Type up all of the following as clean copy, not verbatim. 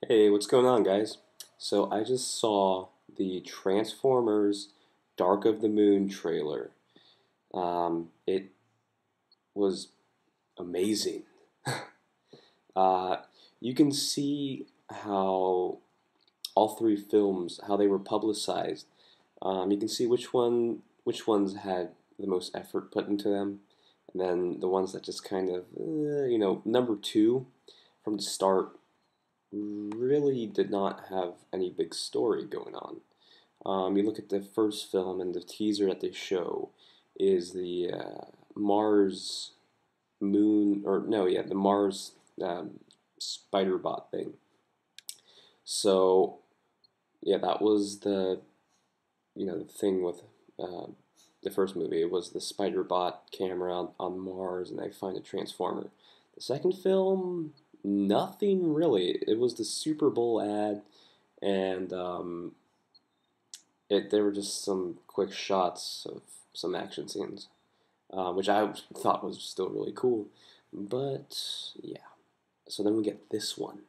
Hey, what's going on, guys? So I just saw the Transformers Dark of the Moon trailer. It was amazing. Uh, you can see how all three films, how they were publicized. You can see which ones had the most effort put into them, and then the ones that just kind of, number two from the start really did not have any big story going on. You look at the first film, and the teaser that they show is the Mars moon, or no, yeah, the Mars spider bot thing. So yeah, that was the thing with uh, the first movie. It was the spider bot camera on Mars, and they find a transformer. The second film, nothing really. It was the Super Bowl ad, and there were just some quick shots of some action scenes, which I thought was still really cool. But yeah, so then we get this one,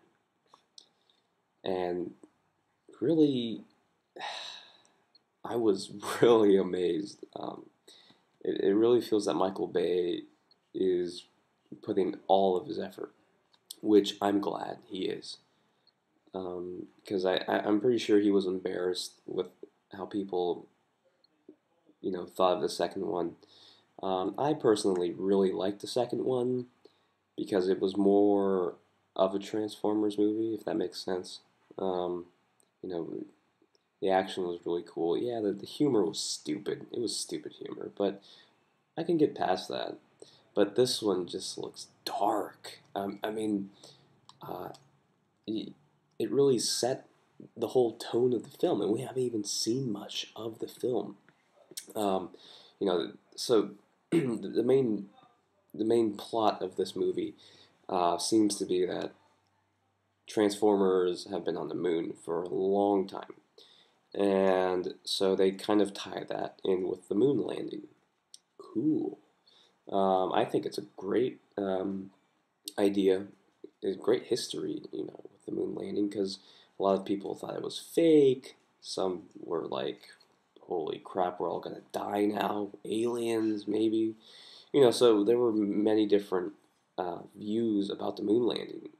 and really, I was really amazed. It really feels that Michael Bay is putting all of his effort, which I'm glad he is. Because I'm pretty sure he was embarrassed with how people, thought of the second one. I personally really liked the second one because it was more of a Transformers movie, if that makes sense. Um, you know, the action was really cool. Yeah, the humor was stupid. It was stupid humor, but I can get past that. But this one just looks dark. I mean, uh, it really set the whole tone of the film, and we haven't even seen much of the film. Um, so the main plot of this movie seems to be that Transformers have been on the moon for a long time, and so they kind of tie that in with the moon landing. Cool. I think it's a great idea. It's great history, with the moon landing because a lot of people thought it was fake. Some were like, "Holy crap, we're all gonna die now! Aliens, maybe." So there were many different views about the moon landing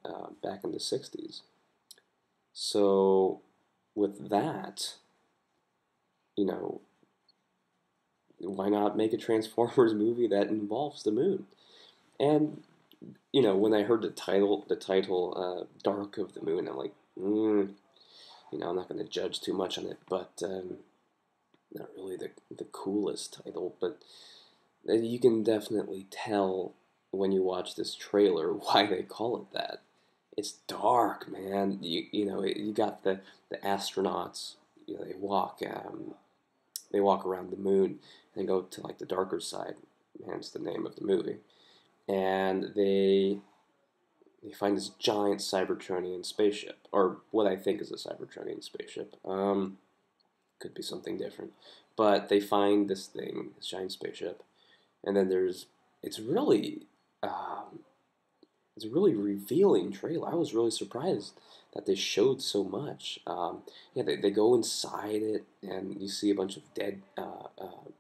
back in the '60s. So with that, you know, why not make a Transformers movie that involves the moon? And when I heard the title, "Dark of the Moon," I'm like, I'm not going to judge too much on it, but not really the coolest title. But you can definitely tell when you watch this trailer why they call it that. It's dark, man. You got the astronauts. They walk around the moon and go to like the darker side. Hence the name of the movie. And they find this giant Cybertronian spaceship, or what I think is a Cybertronian spaceship. Could be something different, but they find this thing, this giant spaceship, and then it's really, um, it's a really revealing trailer. I was really surprised that they showed so much. Yeah, they go inside it, and you see a bunch of dead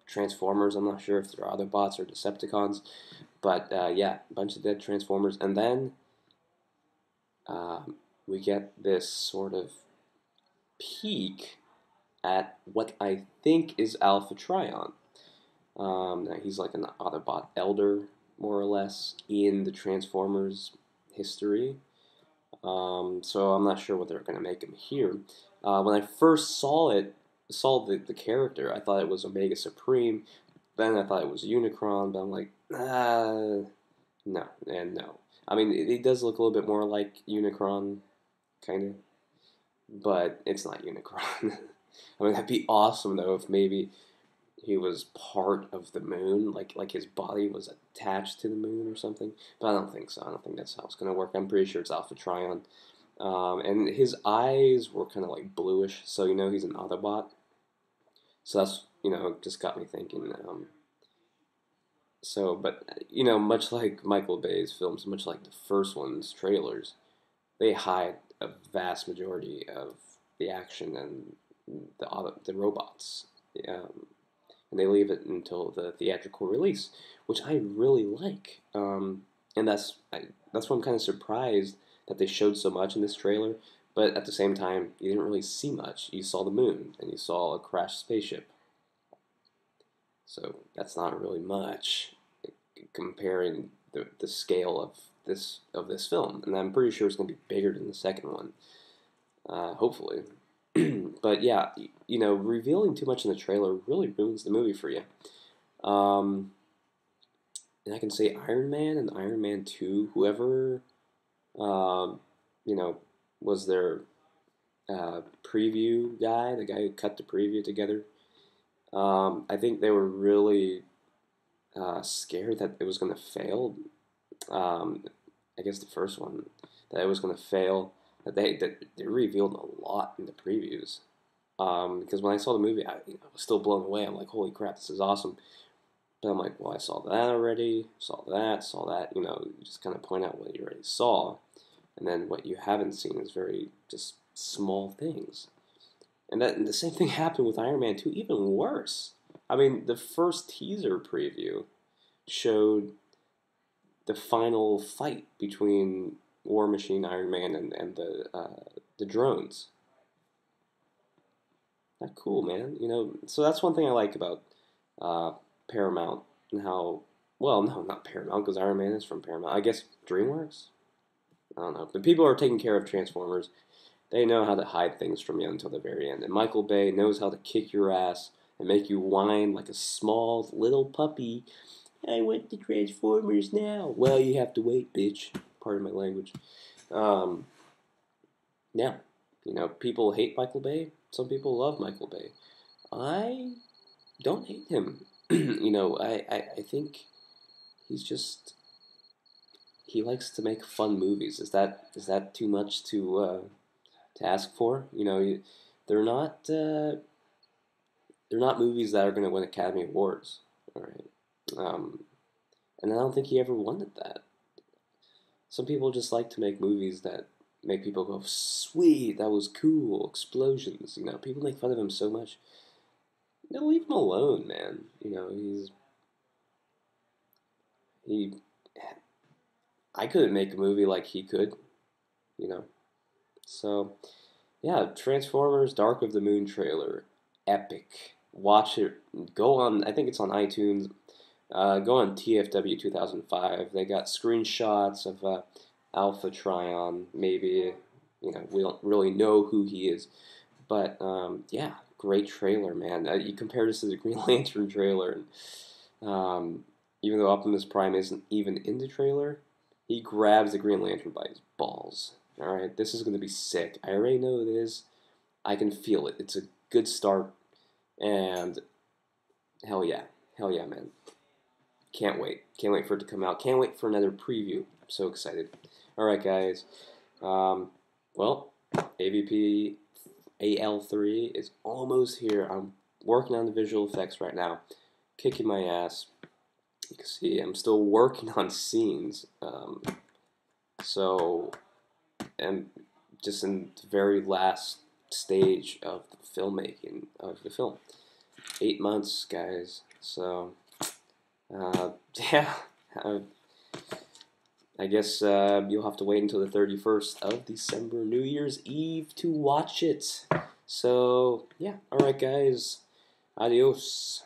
Transformers. I'm not sure if they're Autobots or Decepticons, but yeah, a bunch of dead Transformers, and then we get this sort of peek at what I think is Alpha Trion. Now he's like an Autobot elder, more or less, in the Transformers history. So I'm not sure what they're going to make him here. When I first saw the character, I thought it was Omega Supreme. Then I thought it was Unicron, but I'm like, no, and no. I mean, it does look a little bit more like Unicron, kind of, but it's not Unicron. I mean, that'd be awesome though if maybe he was part of the moon, like his body was attached to the moon or something. But I don't think so. I don't think that's how it's gonna work. I'm pretty sure it's Alpha Trion. And his eyes were kind of like bluish, so he's an Autobot. So that's just got me thinking. But much like Michael Bay's films, much like the first one's trailers, they hide a vast majority of the action and the robots. Um, and they leave it until the theatrical release, which I really like. And that's why I'm kind of surprised that they showed so much in this trailer. But at the same time, you didn't really see much. You saw the moon and you saw a crashed spaceship. So that's not really much comparing the scale of this film. And I'm pretty sure it's going to be bigger than the second one. Hopefully. But yeah, revealing too much in the trailer really ruins the movie for you. Um, and I can say Iron Man and Iron Man 2, whoever, um, you know, was their preview guy, the guy who cut the preview together. I think they were really scared that it was going to fail. Um, I guess the first one, that it was going to fail. That they revealed a lot in the previews. Because when I saw the movie, I was still blown away. I'm like, holy crap, this is awesome. But I'm like, well, I saw that already, saw that. You just kind of point out what you already saw. And then what you haven't seen is very just small things. And the same thing happened with Iron Man 2, even worse. I mean, the first teaser preview showed the final fight between War Machine, Iron Man, and the drones. Not cool, man. So that's one thing I like about uh, Paramount and how. Well, no, not Paramount because Iron Man is from Paramount. I guess DreamWorks. I don't know. The people who are taking care of Transformers, they know how to hide things from you until the very end. And Michael Bay knows how to kick your ass and make you whine like a small little puppy. I want the Transformers now. Well, you have to wait, bitch. Pardon my language. Um, yeah, people hate Michael Bay. Some people love Michael Bay. I don't hate him. I think he's just he likes to make fun movies. Is that too much to ask for? They're not uh, they're not movies that are going to win Academy Awards. All right, and I don't think he ever wanted that. Some people just like to make movies that make people go, sweet, that was cool, explosions. People make fun of him so much. No, leave him alone, man. He. I couldn't make a movie like he could. You know. So, yeah, Transformers: Dark of the Moon trailer, epic. Watch it. Go on. I think it's on iTunes. Go on TFW 2005. They got screenshots of Alpha Trion. Maybe we don't really know who he is, but yeah, great trailer, man. You compare this to the Green Lantern trailer, and even though Optimus Prime isn't even in the trailer, he grabs the Green Lantern by his balls. All right, this is gonna be sick. I already know it is. I can feel it. It's a good start, and hell yeah, man. Can't wait. Can't wait for it to come out. Can't wait for another preview. I'm so excited. All right, guys. Well, AVP AL3 is almost here. I'm working on the visual effects right now. Kicking my ass. You can see I'm still working on scenes. So, I'm just in the very last stage of the filmmaking of the film. 8 months, guys. So, yeah. I guess you'll have to wait until the 31st of December, New Year's Eve, to watch it. So, yeah. Alright, guys. Adios.